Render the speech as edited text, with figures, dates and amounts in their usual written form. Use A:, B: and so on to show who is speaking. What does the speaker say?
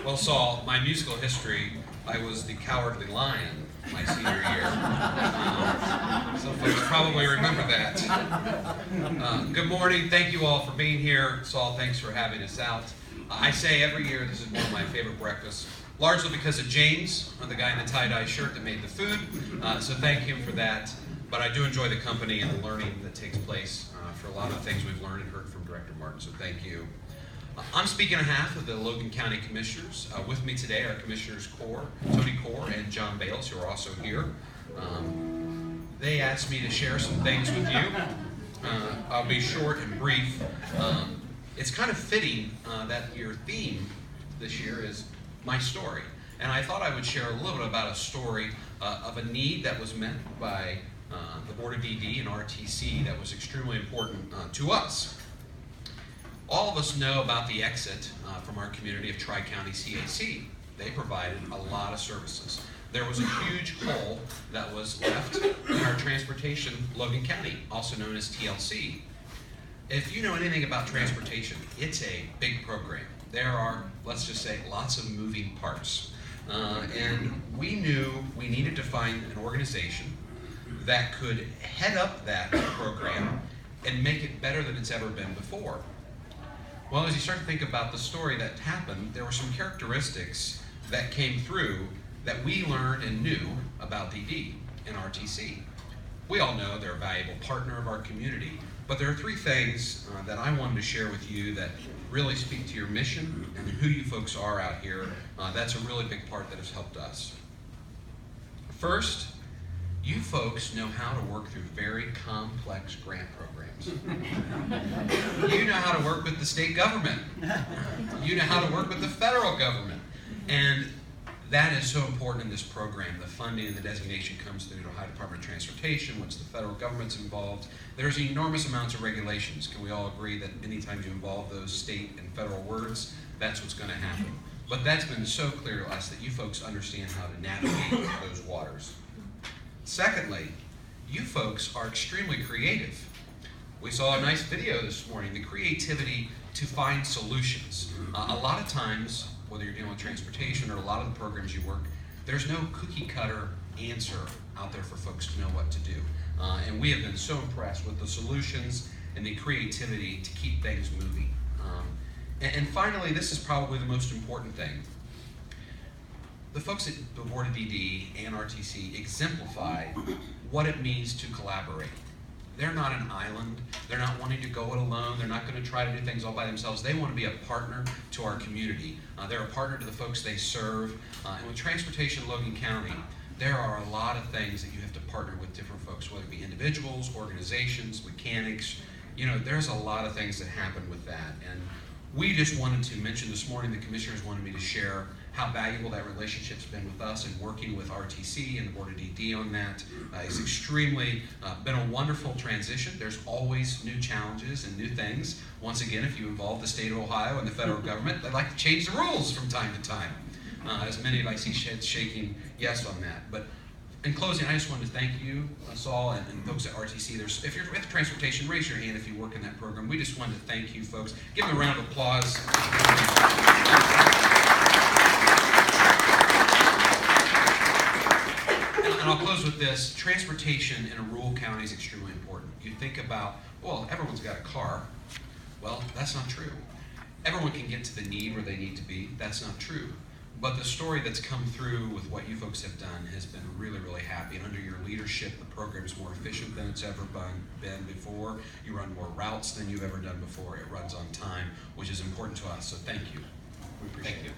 A: Well, Saul, my musical history, I was the Cowardly Lion my senior year. Some folks probably remember that. Good morning. Thank you all for being here. Saul, thanks for having us out. I say every year this is one of my favorite breakfasts, largely because of James, the guy in the tie-dye shirt that made the food. So thank him for that. But I do enjoy the company and the learning that takes place for a lot of the things we've learned and heard from Director Martin. So thank you. I'm speaking on behalf of the Logan County Commissioners. With me today are Commissioners Tony Core and John Bales, who are also here. They asked me to share some things with you. I'll be short and brief. It's kind of fitting that your theme this year is my story. And I thought I would share a little bit about a story of a need that was met by the Board of DD and RTC that was extremely important to us. All of us know about the exit from our community of Tri-County CAC. They provided a lot of services. There was a huge hole that was left in our transportation, Logan County, also known as TLC. If you know anything about transportation, it's a big program. There are, let's just say, lots of moving parts. And we knew we needed to find an organization that could head up that program and make it better than it's ever been before. Well, as you start to think about the story that happened, there were some characteristics that came through that we learned and knew about DD and RTC. We all know they're a valuable partner of our community, but there are three things that I wanted to share with you that really speak to your mission and who you folks are out here. That's a really big part that has helped us. First, you folks know how to work through very complex grant programs. You know how to work with the state government. You know how to work with the federal government. And that is so important in this program. The funding and the designation comes through the Ohio Department of Transportation. Once the federal government's involved, there's enormous amounts of regulations. Can we all agree that anytime you involve those state and federal words, that's what's going to happen? But that's been so clear to us that you folks understand how to navigate those waters. Secondly, you folks are extremely creative. We saw a nice video this morning, the creativity to find solutions. A lot of times, whether you're dealing with transportation or a lot of the programs you work, there's no cookie cutter answer out there for folks to know what to do. And we have been so impressed with the solutions and the creativity to keep things moving. And finally, this is probably the most important thing. The folks at the Board of DD and RTC exemplify what it means to collaborate. They're not an island. They're not wanting to go it alone. They're not going to try to do things all by themselves. They want to be a partner to our community. They're a partner to the folks they serve. And with Transportation Logan County, there are a lot of things that you have to partner with different folks, whether it be individuals, organizations, mechanics. You know, there's a lot of things that happen with that. And we just wanted to mention this morning, the commissioners wanted me to share how valuable that relationship's been with us and working with RTC and the Board of DD on that. It's extremely been a wonderful transition. There's always new challenges and new things. Once again, if you involve the state of Ohio and the federal government, they like to change the rules from time to time. As many of I see heads shaking yes on that. But in closing, I just wanted to thank you, Saul, and folks at RTC. If you're with transportation, raise your hand if you work in that program. We just wanted to thank you, folks. Give them a round of applause. And I'll close with this. Transportation in a rural county is extremely important. You think about, well, everyone's got a car. Well, that's not true. Everyone can get to the need where they need to be. That's not true. But the story that's come through with what you folks have done has been really, really happy. And under your leadership, the program is more efficient than it's ever been before. You run more routes than you've ever done before. It runs on time, which is important to us. So thank you. We appreciate it.